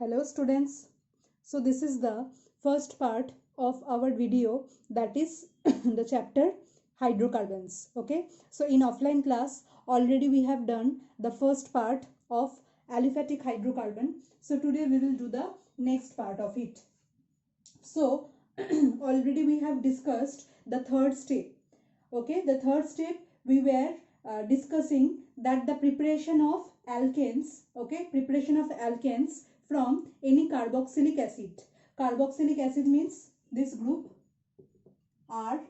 Hello students. So this is the first part of our video, that is the chapter hydrocarbons. Okay. So in offline class already we have done the first part of aliphatic hydrocarbon. So today we will do the next part of it. So already we have discussed the third step. Okay. The third step we were discussing that the preparation of alkanes. Okay. Preparation of alkanes from any carboxylic acid. Carboxylic acid means this group R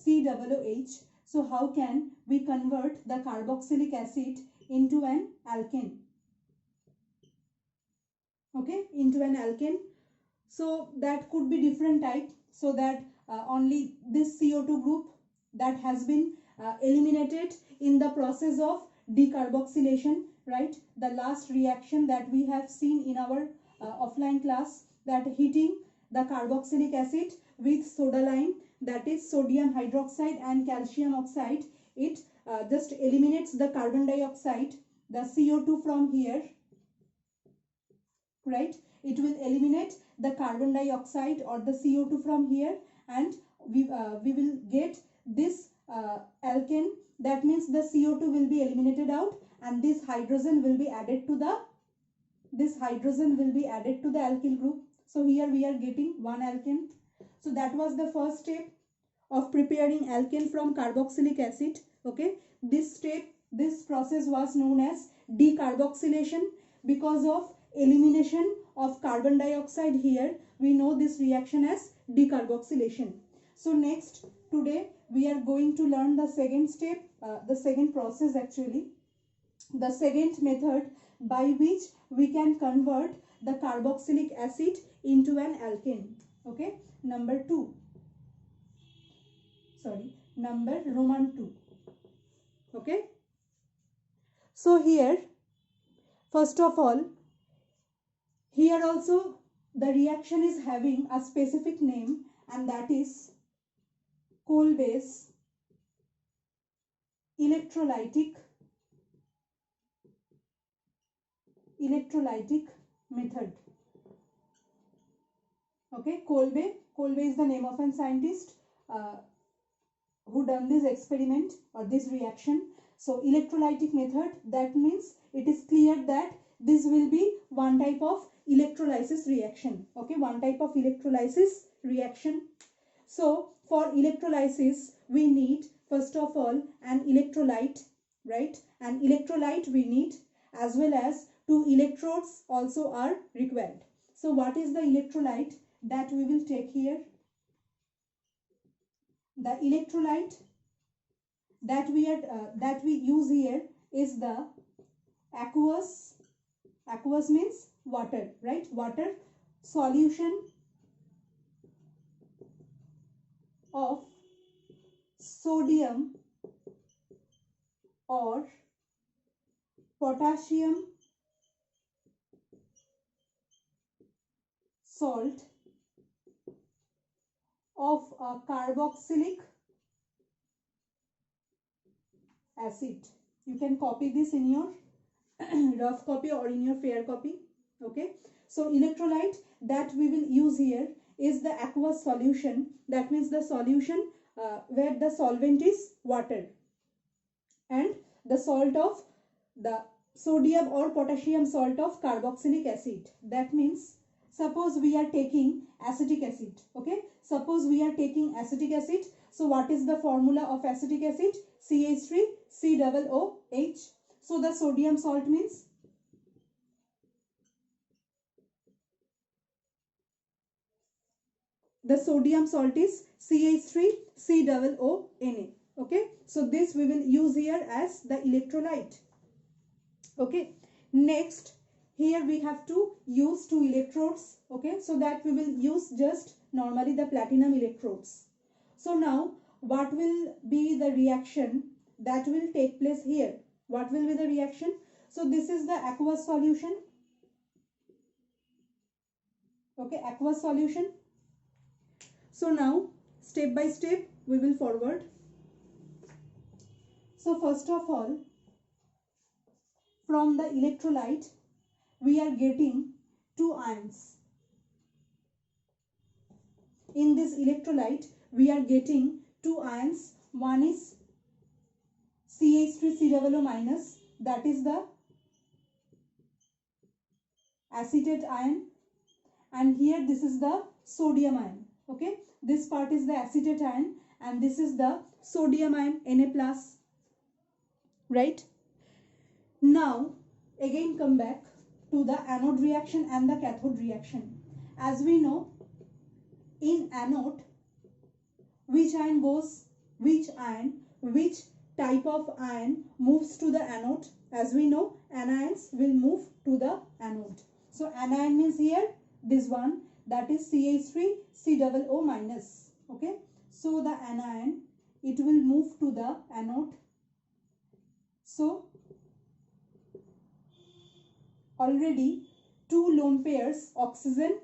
COOH. So how can we convert the carboxylic acid into an alkane? Okay, into an alkane. So that could be different type. So that only this CO2 group that has been eliminated in the process of decarboxylation, right? The last reaction that we have seen in our offline class, that heating the carboxylic acid with soda lime, that is sodium hydroxide and calcium oxide, it just eliminates the carbon dioxide, the CO2 from here, right? It will eliminate the carbon dioxide or the CO2 from here, and we will get this alkane. That means the CO2 will be eliminated out, and this hydrogen will be added to the alkyl group. So here we are getting one alkane. So that was the first step of preparing alkane from carboxylic acid. Okay, this process was known as decarboxylation. Because of elimination of carbon dioxide here, we know this reaction as decarboxylation. So next, today we are going to learn the second step, the second process actually, the second method by which we can convert the carboxylic acid into an alkane. Okay, number Roman 2. Okay, so here first of all, here also the reaction is having a specific name, and that is Kolbe's electrolytic method. Okay, Kolbe is the name of a scientist who done this experiment or this reaction. So electrolytic method, that means it is clear that this will be one type of electrolysis reaction. Okay, one type of electrolysis reaction. So for electrolysis we need first of all an electrolyte, right? An electrolyte we need, as well as two electrodes also are required. So what is the electrolyte that we will take here? The electrolyte that we use here is the aqueous. Aqueous means water, right? Water solution of sodium or potassium salt of a carboxylic acid. You can copy this in your rough copy or in your fair copy. Okay, so electrolyte that we will use here is the aqueous solution. That means the solution where the solvent is water and the salt of the sodium or potassium salt of carboxylic acid. That means suppose we are taking acetic acid. Okay, suppose we are taking acetic acid. So what is the formula of acetic acid? CH3 COOH. So the sodium salt means the sodium salt is CH3 COONA. Okay, so this we will use here as the electrolyte. Okay, next here we have to use two electrodes. Okay, so that we will use just normally the platinum electrodes. So now what will be the reaction that will take place here? What will be the reaction? So this is the aqueous solution. Okay, aqueous solution. So now step by step we will forward. So first of all, from the electrolyte we are getting two ions. In this electrolyte, we are getting two ions. One is CH3COO minus, that is the acetate ion, and here this is the sodium ion. Okay, this part is the acetate ion and this is the sodium ion, Na plus. Right? Now again come back to the anode reaction and the cathode reaction. As we know, in anode, which type of ion moves to the anode? As we know, anions will move to the anode. So anion means here this one, that is CH3COO minus. Okay, so the anion, it will move to the anode. So already two lone pairs oxygen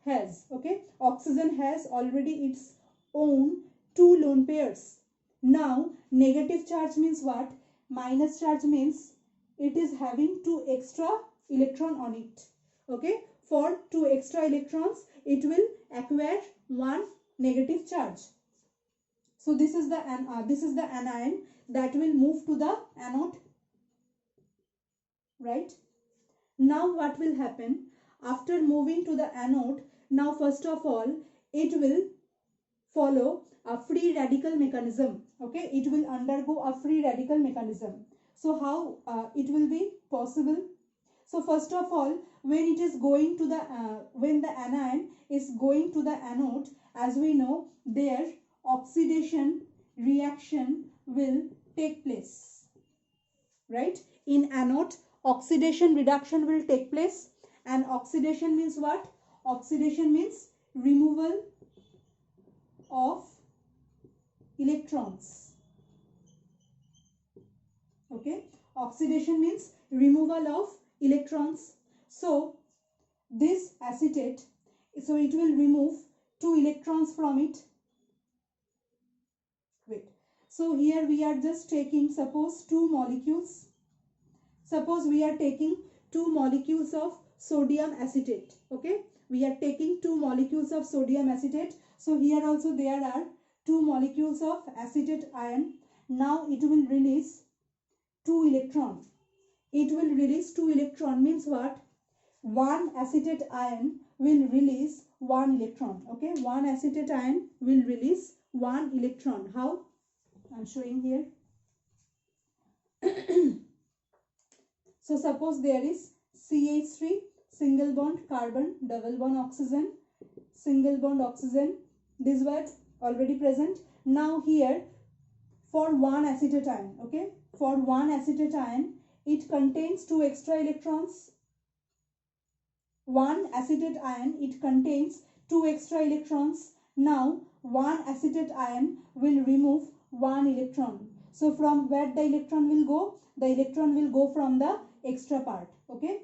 has. Okay, oxygen has already its own two lone pairs. Now negative charge means what? Minus charge means it is having two extra electron on it. Okay, for two extra electrons it will acquire one negative charge. So this is the anion that will move to the anode. Right? Now what will happen after moving to the anode? Now first of all it will follow a free radical mechanism. Okay, it will undergo a free radical mechanism. So how it will be possible? So first of all, when it is going to the when the anion is going to the anode, as we know, there oxidation reaction will take place. Right? In anode, oxidation reduction will take place, and oxidation means what? Oxidation means removal of electrons. Okay, oxidation means removal of electrons. So this acetate, so it will remove two electrons from it. Wait, so here we are just taking, suppose two molecules. Suppose we are taking two molecules of sodium acetate. Okay, we are taking two molecules of sodium acetate. So here also there are two molecules of acetate ion. Now it will release two electron. It will release two electron means what? One acetate ion will release one electron. Okay, one acetate ion will release one electron. How? I am showing here. So suppose there is CH3 single bond carbon, double bond oxygen, single bond oxygen. These were already present. Now here for one acetate ion, okay, for one acetate ion, it contains two extra electrons. One acetate ion, it contains two extra electrons. Now one acetate ion will remove one electron. So from where the electron will go? The electron will go from the extra part. Okay,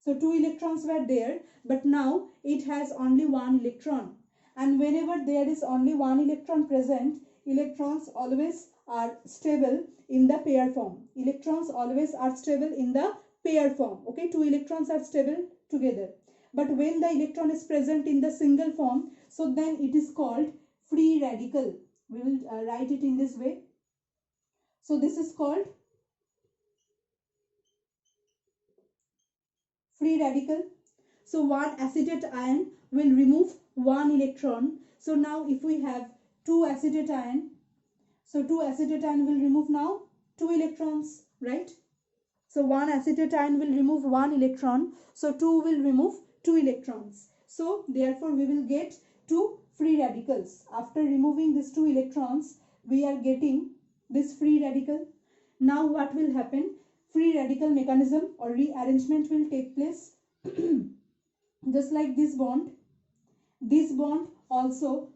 so two electrons were there, but now it has only one electron, and whenever there is only one electron present, electrons always are stable in the pair form. Electrons always are stable in the pair form. Okay, two electrons are stable together. But when the electron is present in the single form, so then it is called free radical. We will write it in this way. So this is called free radical. So one acetate ion will remove one electron. So now if we have two acetate ion, so two acetate ion will remove now two electrons, right? So one acetate ion will remove one electron, so two will remove two electrons. So therefore we will get two free radicals. After removing these two electrons, we are getting this free radical. Now what will happen? Free radical mechanism or rearrangement will take place. Just like this bond also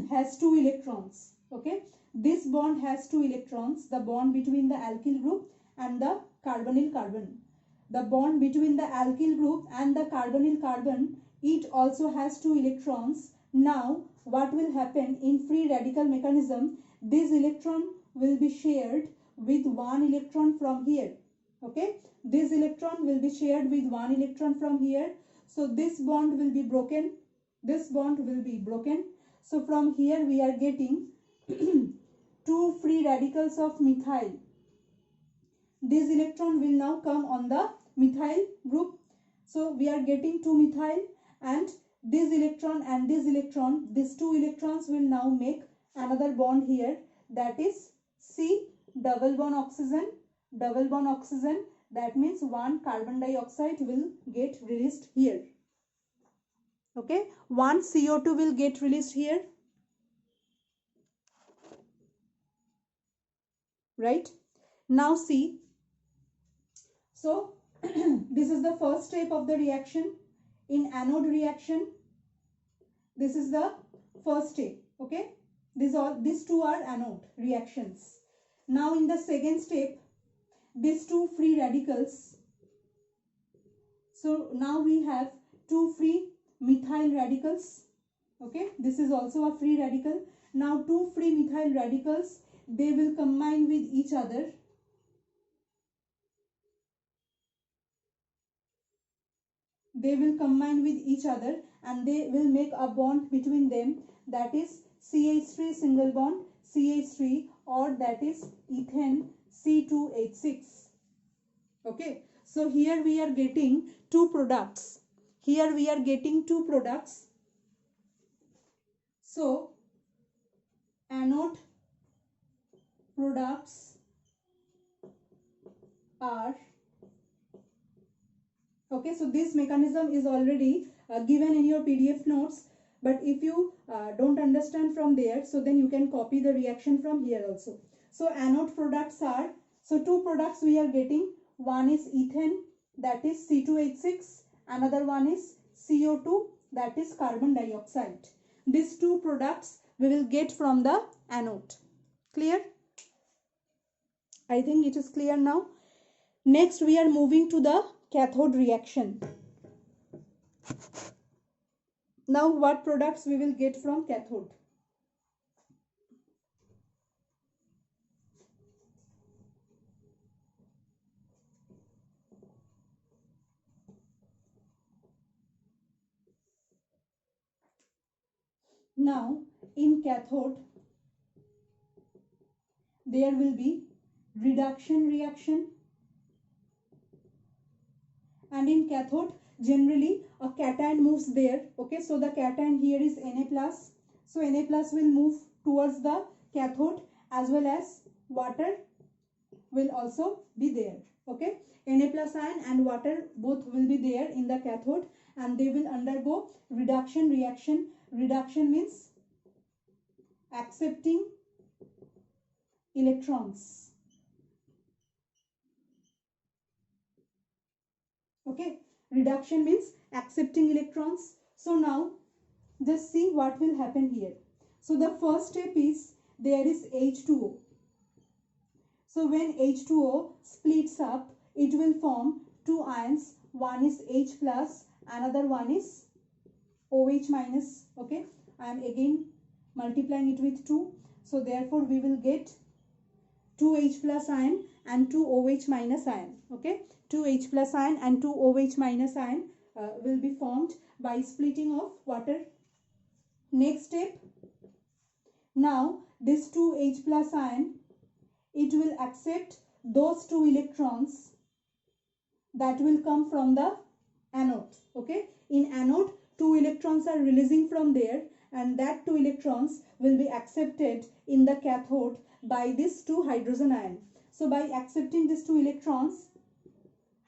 has two electrons. Okay, this bond has two electrons, the bond between the alkyl group and the carbonyl carbon. The bond between the alkyl group and the carbonyl carbon, it also has two electrons. Now what will happen in free radical mechanism? This electron will be shared with one electron from here. Okay, this electron will be shared with one electron from here. So this bond will be broken. This bond will be broken. So from here we are getting two free radicals of methyl. This electron will now come on the methyl group. So we are getting two methyl, and this electron and this electron, these two electrons will now make another bond here, that is C double bond oxygen, double bond oxygen. That means one carbon dioxide will get released here. Okay, one CO2 will get released here, right? Now see, so this is the first step of the reaction. In anode reaction, this is the first step. Okay, these two are anode reactions. Now in the second step, these two free radicals, so now we have two free methyl radicals. Okay, this is also a free radical. Now two free methyl radicals, they will combine with each other. They will combine with each other and they will make a bond between them, that is CH3 single bond CH3, or that is ethane C2H6. Okay, so here we are getting two products. Here we are getting two products. So anode products are, okay, so this mechanism is already given in your PDF notes, but if you don't understand from there, so then you can copy the reaction from here also. So anode products are, so two products we are getting. One is ethane, that is C2H6, another one is CO2, that is carbon dioxide. These two products we will get from the anode. Clear? I think it is clear now. Next we are moving to the cathode reaction. Now what products we will get from cathode? Now in cathode there will be reduction reaction, and in cathode generally a cation moves there. Okay, so the cation here is Na plus, so Na plus will move towards the cathode, as well as water will also be there. Okay, Na plus ion and water both will be there in the cathode, and they will undergo reduction reaction. Reduction means accepting electrons. Okay, reduction means accepting electrons. So now just see what will happen here. So the first step is there is H2O. So when H2O splits up, it will form two ions. One is H plus, another one is OH minus. Okay, I am again multiplying it with 2. So therefore we will get 2H plus ion and 2 OH minus ion. Okay, 2H plus ion and 2 OH minus ion will be formed by splitting of water. Next step, now this 2H plus ion, it will accept those two electrons that will come from the anode. Okay, in anode two electrons are releasing from there, and that two electrons will be accepted in the cathode by this two hydrogen ion. So by accepting these two electrons,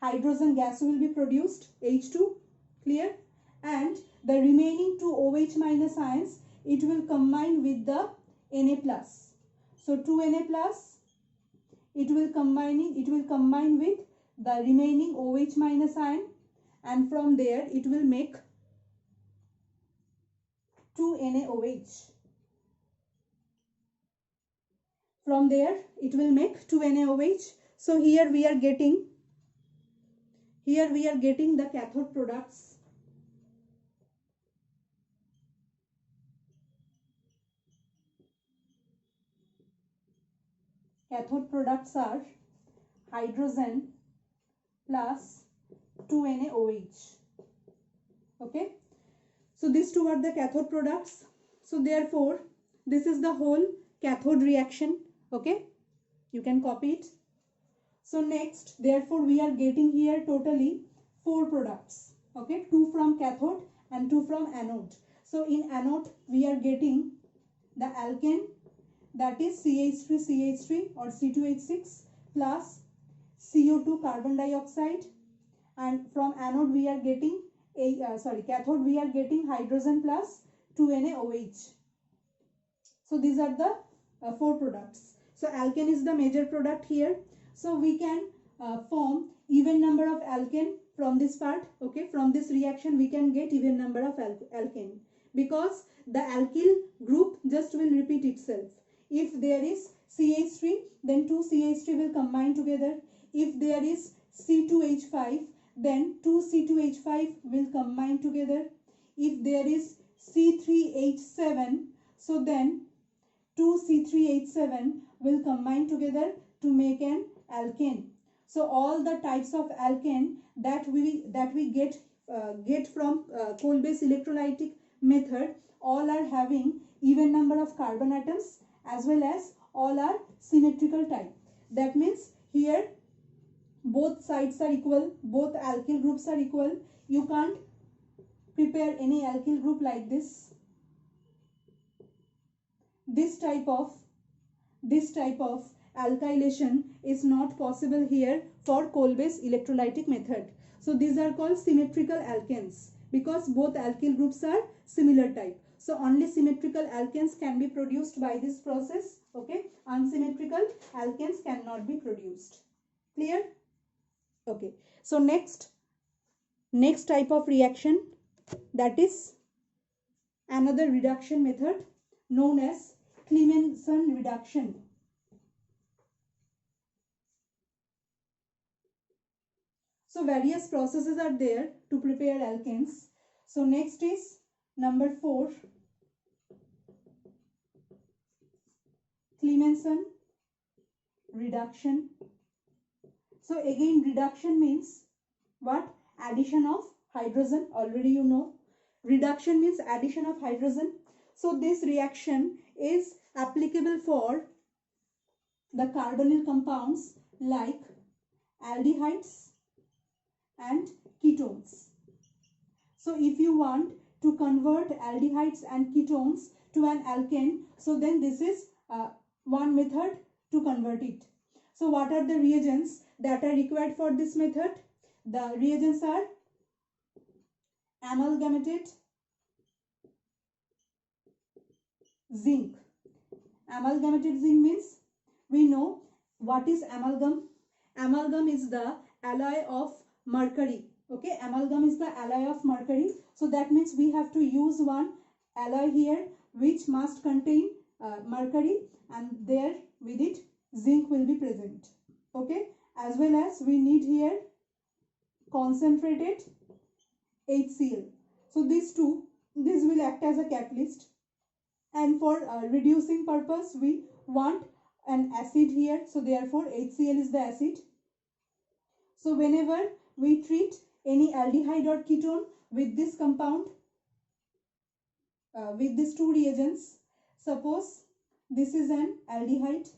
hydrogen gas will be produced, H2. Clear? And the remaining two OH minus ions, it will combine with the Na plus. So 2 Na plus, it will combine with the remaining OH minus ion, and from there it will make 2 NaOH. From there it will make 2 NaOH. So here we are getting the cathode products. Cathode products are hydrogen plus 2NaOH. Okay, so these two are the cathode products. So therefore this is the whole cathode reaction. Okay, you can copy it. So next, therefore we are getting here totally 4 products. Okay, 2 from cathode and 2 from anode. So in anode we are getting the alkane, that is CH3CH3 or C2H6 plus CO2 carbon dioxide, and from anode we are getting cathode we are getting hydrogen plus 2NaOH. So these are the 4 products. So alkane is the major product here. So we can form even number of alkane from this part. Okay, from this reaction we can get even number of alkane, because the alkyl group just will repeat itself. If there is CH3, then 2 CH3 will combine together. If there is C2H5, then 2 C2H5 will combine together. If there is C3H7, so then 2 C3H7 will combine together to make an alkane. So all the types of alkane that we get from coal-based electrolytic method, all are having even number of carbon atoms as well as all are symmetrical type. That means here both sides are equal, both alkyl groups are equal. You can't prepare any alkyl group like this. This type of alkylation is not possible here for coal-based electrolytic method. So these are called symmetrical alkanes because both alkyl groups are similar type. So only symmetrical alkanes can be produced by this process. Okay, unsymmetrical alkanes cannot be produced. Clear? Okay, so next type of reaction, that is another reduction method known as Clemmensen reduction. So various processes are there to prepare alkanes. So next is number 4, Clemmensen reduction. So again, reduction means what? Addition of hydrogen. Already you know. Reduction means addition of hydrogen. So this reaction is applicable for the carbonyl compounds like aldehydes and ketones. So if you want to convert aldehydes and ketones to an alkane, so then this is one method to convert it. So what are the reagents that are required for this method? The reagents are amalgamated zinc. Amalgamated zinc means, we know what is amalgam. Amalgam is the alloy of mercury. Okay, amalgam is the alloy of mercury. So that means we have to use one alloy here which must contain mercury, and there with it zinc will be present. Okay, as well as we need here concentrated HCl. So these will act as a catalyst, and for reducing purpose we want an acid here. So therefore HCl is the acid. So whenever we treat any aldehyde or ketone with this compound, with these two reagents, suppose this is an aldehyde.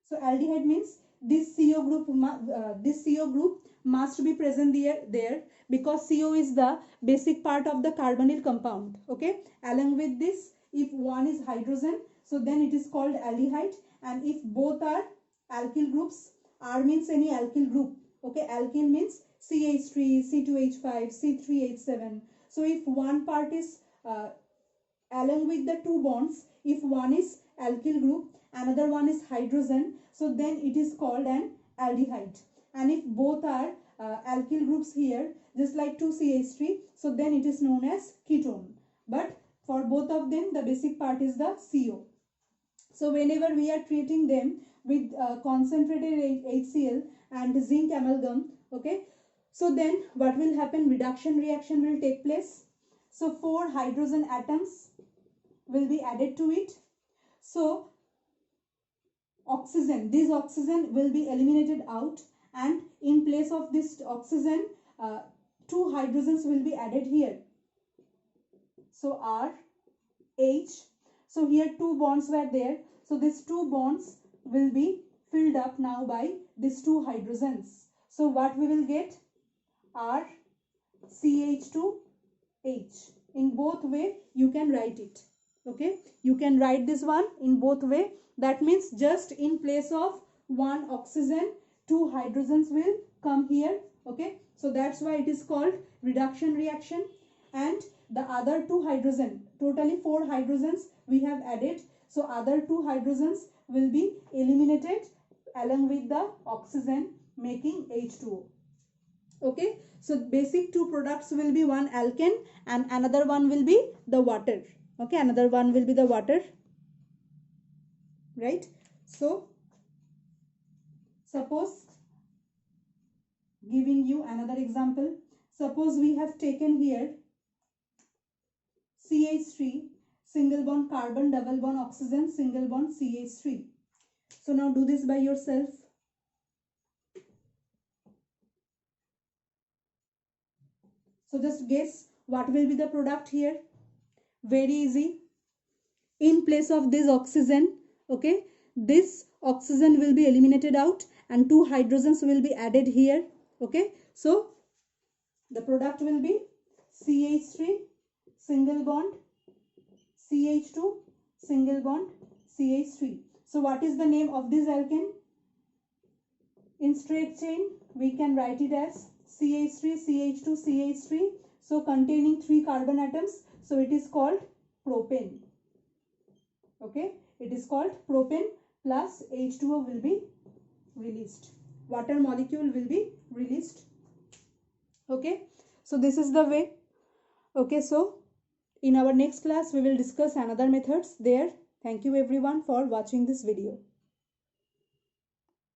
So aldehyde means this CO group must be present there because CO is the basic part of the carbonyl compound. Okay, along with this, if one is hydrogen, so then it is called aldehyde, and if both are alkyl groups, R means any alkyl group. Okay, alkyl means CH3, C2H5, C3H7. So if one part is along with the two bonds, if one is alkyl group, another one is hydrogen, so then it is called an aldehyde. And if both are alkyl groups here, just like 2CH3, so then it is known as ketone. But for both of them, the basic part is the CO. So whenever we are treating them with concentrated HCl and zinc amalgam, okay, so then what will happen? Reduction reaction will take place. So 4 hydrogen atoms will be added to it. So oxygen, this oxygen will be eliminated out, and in place of this oxygen, two hydrogens will be added here. So R, H. So here two bonds were there. So these two bonds will be filled up now by these two hydrogens. So what we will get? R, CH2H. In both way you can write it. Okay, you can write this one in both way. That means just in place of one oxygen, two hydrogens will come here. Okay, so that's why it is called reduction reaction. And the other two hydrogen, totally 4 hydrogens we have added. So other 2 hydrogens will be eliminated along with the oxygen, making H2O. Okay, so basic two products will be one alkane and another one will be the water. Okay, another one will be the water, right? So suppose, giving you another example, suppose we have taken here CH3, single bond carbon, double bond oxygen, single bond CH3. So now do this by yourself. So just guess what will be the product here. Very easy. In place of this oxygen, okay, this oxygen will be eliminated out and two hydrogens will be added here. Okay, so the product will be CH3, single bond CH2, single bond CH3. So what is the name of this alkane? In straight chain we can write it as CH3, CH2, CH3. So containing 3 carbon atoms. So it is called propane. Okay, it is called propane, plus H2O will be released. Water molecule will be released. Okay, so this is the way. Okay, so in our next class we will discuss another methods there. Thank you everyone for watching this video.